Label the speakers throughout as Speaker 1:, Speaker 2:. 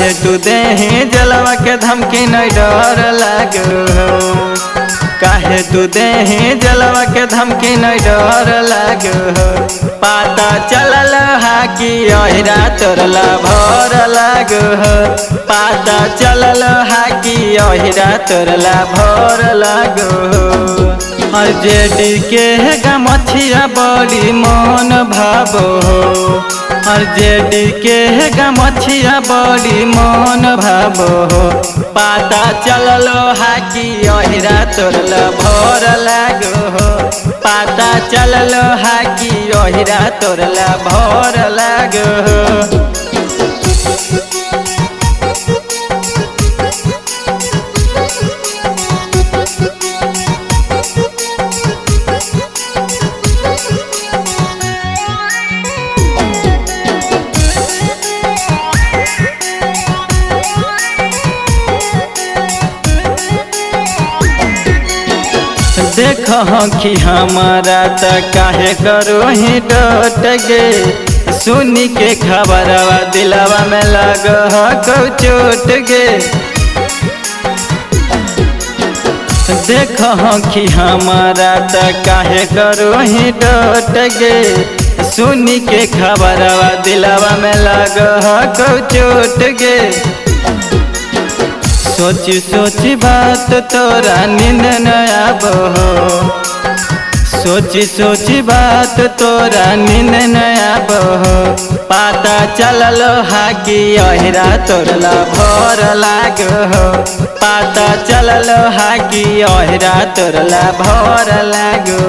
Speaker 1: काहे तू देही जलवा के धमकी नहीं डर लागो। काहे तू देही जलवा के धमकी नहीं डर लागो। पता चलल हा कि अहिरा तोरला भर लागो। पता चलल हा कि अहिरा तोरला भर लागो। जेडी के गमछिया बड़ी मन भावो। जेडी के गमछिया बड़ी मन भावो। पता चलल हा कि अहिरा तोरला भर लागो। पता चलल हा कि अहिरा तोरला भर लागो। देख कि हमारा त काहे करो ही डट गे। सुनी के खबरवा दिलवा में लग को चोट गे। देख कि हमारा त काहे करो ही डट गे। सुनी के खबरवा दिलवा में लग को चोट गे। सोची सोची बात तोरा नींद न आबो। सोची सोची बात तोरा नींद न आबो। पता चलल हा कि अहिरा तोरला भर लागो। पता चलल हा कि अहिरा तोरला भर लागो।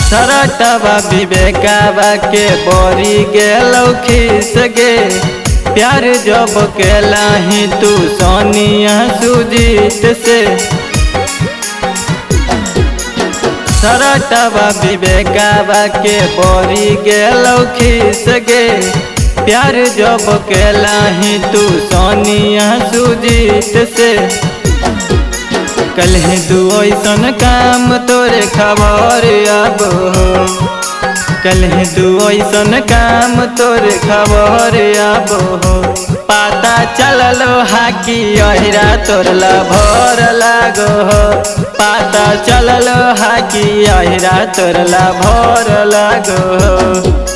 Speaker 1: सरटवा विवेकवा के बोरी गेलौ खीस गे। प्यार जब केलाही तू सोनिया सुजीत से। सरटवा विवेकवा के बोरी गेलौ खीस गे। प्यार जब केलाही तू सोनिया सुजीत से। कल तू ऐसन काम तोरे खबर आबो। कल तू ऐसन काम तोरे खबर आबो। पता चलल हा कि अहिरा तोरला भर लागो। पता चलल हा कि अहिरा तोरला भर लागो।